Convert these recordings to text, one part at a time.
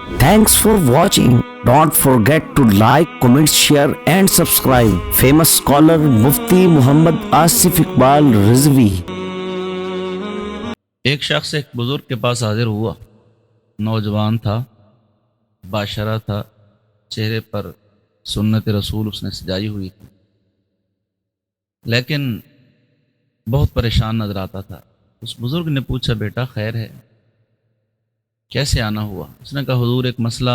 Thanks for watching. Don't forget to like, comment, share and subscribe. Famous scholar Mufti Muhammad Asif Iqbal Rizvi. ایک شخص ایک بزرگ کے پاس حاضر ہوا. نوجوان تھا، باشرہ تھا، چہرے پر سنت رسول اس نے سجائی ہوئی تھی، لیکن بہت پریشان نظر آتا تھا. اس بزرگ نے پوچھا، بیٹا خیر ہے، کیسے آنا ہوا؟ اس نے کہا، حضور ایک مسئلہ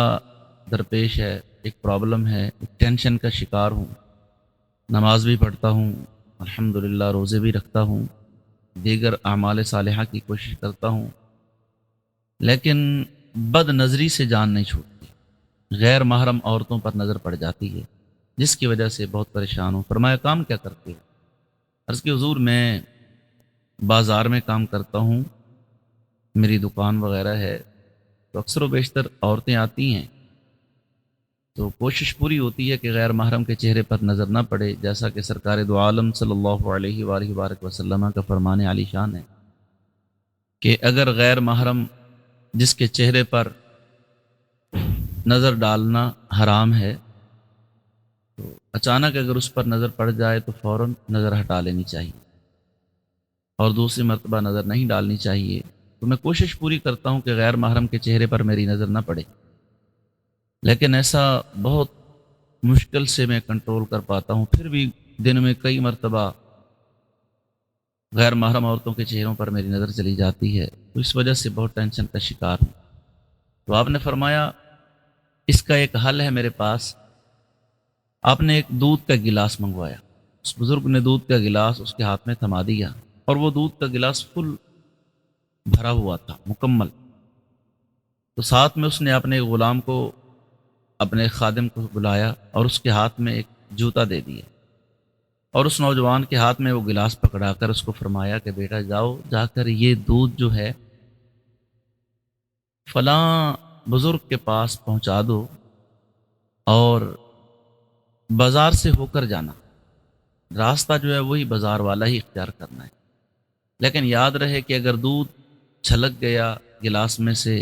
درپیش ہے، ایک پرابلم ہے، ایک ٹینشن کا شکار ہوں. نماز بھی پڑھتا ہوں، الحمدللہ روزے بھی رکھتا ہوں، دیگر اعمال صالحہ کی کوشش کرتا ہوں، لیکن بد نظری سے جان نہیں چھوٹتی، غیر محرم عورتوں پر نظر پڑ جاتی ہے، جس کی وجہ سے بہت پریشان ہوں. فرمایا، کام کیا کرتے ہو؟ عرض کہ حضور میں بازار میں کام کرتا ہوں، میری دکان وغیرہ ہے، تو اکثر و بیشتر عورتیں آتی ہیں، تو کوشش پوری ہوتی ہے کہ غیر محرم کے چہرے پر نظر نہ پڑے، جیسا کہ سرکار دو عالم صلی اللہ علیہ وآلہ وبارک وسلم کا فرمان عالی شان ہے کہ اگر غیر محرم جس کے چہرے پر نظر ڈالنا حرام ہے، تو اچانک اگر اس پر نظر پڑ جائے تو فوراً نظر ہٹا لینی چاہیے اور دوسری مرتبہ نظر نہیں ڈالنی چاہیے. تو میں کوشش پوری کرتا ہوں کہ غیر محرم کے چہرے پر میری نظر نہ پڑے، لیکن ایسا بہت مشکل سے میں کنٹرول کر پاتا ہوں. پھر بھی دن میں کئی مرتبہ غیر محرم عورتوں کے چہروں پر میری نظر چلی جاتی ہے، تو اس وجہ سے بہت ٹینشن کا شکار ہوں. تو آپ نے فرمایا، اس کا ایک حل ہے میرے پاس. آپ نے ایک دودھ کا گلاس منگوایا. اس بزرگ نے دودھ کا گلاس اس کے ہاتھ میں تھما دیا، اور وہ دودھ کا گلاس فل بھرا ہوا تھا، مکمل. تو ساتھ میں اس نے اپنے غلام کو، اپنے خادم کو بلایا اور اس کے ہاتھ میں ایک جوتا دے دیا، اور اس نوجوان کے ہاتھ میں وہ گلاس پکڑا کر اس کو فرمایا کہ بیٹا جاؤ، جا کر یہ دودھ جو ہے فلاں بزرگ کے پاس پہنچا دو، اور بازار سے ہو کر جانا، راستہ جو ہے وہی بازار والا ہی اختیار کرنا ہے، لیکن یاد رہے کہ اگر دودھ چھلک گیا، گلاس میں سے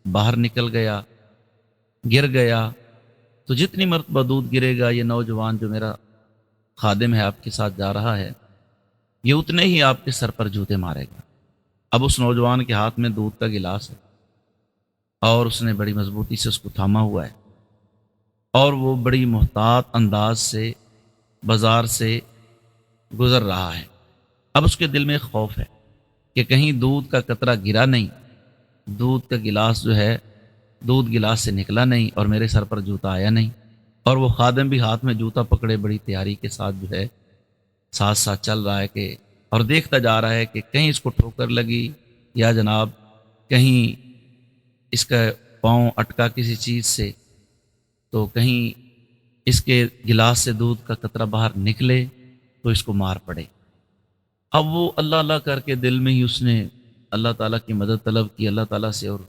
باہر نکل گیا، گر گیا، تو جتنی مرتبہ دودھ گرے گا، یہ نوجوان جو میرا خادم ہے آپ کے ساتھ جا رہا ہے، یہ اتنے ہی آپ کے سر پر جوتے مارے گا. اب اس نوجوان کے ہاتھ میں دودھ کا گلاس ہے، اور اس نے بڑی مضبوطی سے اس کو تھاما ہوا ہے، اور وہ بڑی محتاط انداز سے بازار سے گزر رہا ہے. اب اس کے دل میں خوف ہے کہ کہیں دودھ کا قطرہ گرا نہیں، دودھ کا گلاس جو ہے دودھ گلاس سے نکلا نہیں، اور میرے سر پر جوتا آیا نہیں. اور وہ خادم بھی ہاتھ میں جوتا پکڑے بڑی تیاری کے ساتھ جو ہے ساتھ ساتھ چل رہا ہے، کہ اور دیکھتا جا رہا ہے کہ کہیں اس کو ٹھوکر لگی، یا جناب کہیں اس کا پاؤں اٹکا کسی چیز سے، تو کہیں اس کے گلاس سے دودھ کا قطرہ باہر نکلے تو اس کو مار پڑے. اب وہ اللہ اللہ کر کے دل میں ہی اس نے اللہ تعالیٰ کی مدد طلب کی، اللہ تعالیٰ سے، اور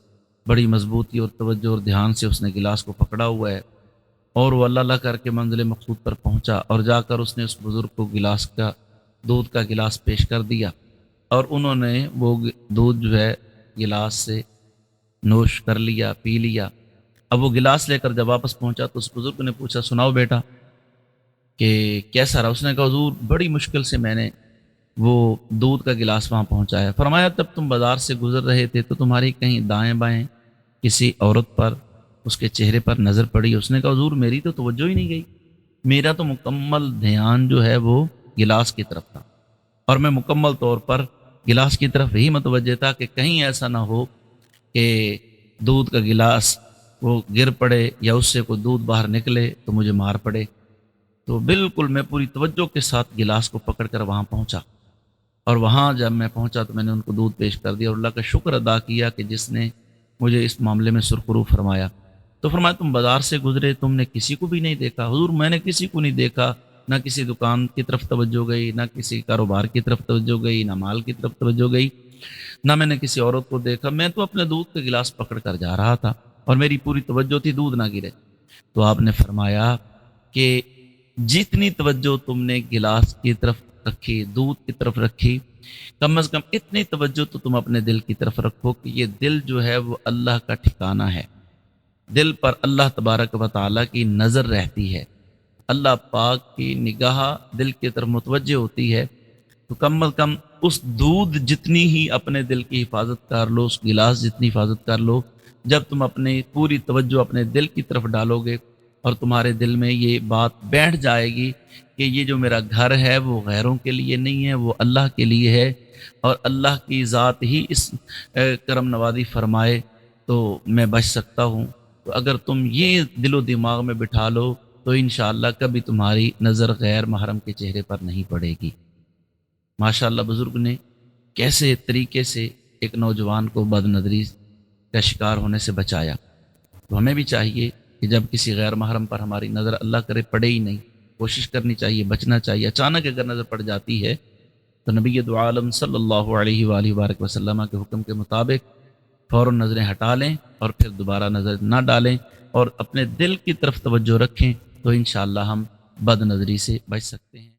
بڑی مضبوطی اور توجہ اور دھیان سے اس نے گلاس کو پکڑا ہوا ہے، اور وہ اللہ اللہ کر کے منزل مقصود پر پہنچا، اور جا کر اس نے اس بزرگ کو دودھ کا گلاس پیش کر دیا، اور انہوں نے وہ دودھ جو ہے گلاس سے نوش کر لیا، پی لیا. اب وہ گلاس لے کر جب واپس پہنچا تو اس بزرگ نے پوچھا، سناؤ بیٹا کہ کیسا رہا؟ اس نے کہا، حضور بڑی مشکل سے میں نے وہ دودھ کا گلاس وہاں پہنچایا. فرمایا، تب تم بازار سے گزر رہے تھے تو تمہاری کہیں دائیں بائیں کسی عورت پر، اس کے چہرے پر نظر پڑی؟ اس نے کہا، حضور میری تو توجہ ہی نہیں گئی، میرا تو مکمل دھیان جو ہے وہ گلاس کی طرف تھا، اور میں مکمل طور پر گلاس کی طرف ہی متوجہ تھا کہ کہیں ایسا نہ ہو کہ دودھ کا گلاس وہ گر پڑے، یا اس سے کوئی دودھ باہر نکلے تو مجھے مار پڑے. تو بالکل میں پوری توجہ کے ساتھ گلاس کو پکڑ کر وہاں پہنچا، اور وہاں جب میں پہنچا تو میں نے ان کو دودھ پیش کر دیا، اور اللہ کا شکر ادا کیا کہ جس نے مجھے اس معاملے میں سرخرو فرمایا. تو فرمایا، تم بازار سے گزرے، تم نے کسی کو بھی نہیں دیکھا؟ حضور میں نے کسی کو نہیں دیکھا، نہ کسی دکان کی طرف توجہ گئی، نہ کسی کاروبار کی طرف توجہ گئی، نہ مال کی طرف توجہ گئی، نہ میں نے کسی عورت کو دیکھا. میں تو اپنے دودھ کا گلاس پکڑ کر جا رہا تھا، اور میری پوری توجہ تھی دودھ نہ گرے. تو آپ نے فرمایا کہ جتنی توجہ تم نے گلاس کی طرف رکھی، دودھ کی طرف رکھی، کم از کم اتنی توجہ تو تم اپنے دل کی طرف رکھو کہ یہ دل جو ہے وہ اللہ کا ٹھکانہ ہے، دل پر اللہ تبارک و تعالیٰ کی نظر رہتی ہے، اللہ پاک کی نگاہ دل کی طرف متوجہ ہوتی ہے، تو کم از کم اس دودھ جتنی ہی اپنے دل کی حفاظت کر لو، اس گلاس جتنی حفاظت کر لو، جب تم اپنی پوری توجہ اپنے دل کی طرف ڈالو گے اور تمہارے دل میں یہ بات بیٹھ جائے گی کہ یہ جو میرا گھر ہے وہ غیروں کے لیے نہیں ہے، وہ اللہ کے لیے ہے، اور اللہ کی ذات ہی اس کرم نوازی فرمائے تو میں بچ سکتا ہوں، تو اگر تم یہ دل و دماغ میں بٹھا لو تو انشاءاللہ کبھی تمہاری نظر غیر محرم کے چہرے پر نہیں پڑے گی۔ ماشاءاللہ بزرگ نے کیسے طریقے سے ایک نوجوان کو بد نظری کا شکار ہونے سے بچایا، تو ہمیں بھی چاہیے کہ جب کسی غیر محرم پر ہماری نظر اللہ کرے پڑے ہی نہیں، کوشش کرنی چاہیے، بچنا چاہیے۔ اچانک اگر نظر پڑ جاتی ہے تو نبی دو عالم صلی اللہ علیہ وآلہ وبارک وسلم کے حکم کے مطابق فوراً نظریں ہٹا لیں اور پھر دوبارہ نظر نہ ڈالیں اور اپنے دل کی طرف توجہ رکھیں، تو انشاءاللہ ہم بد نظری سے بچ سکتے ہیں۔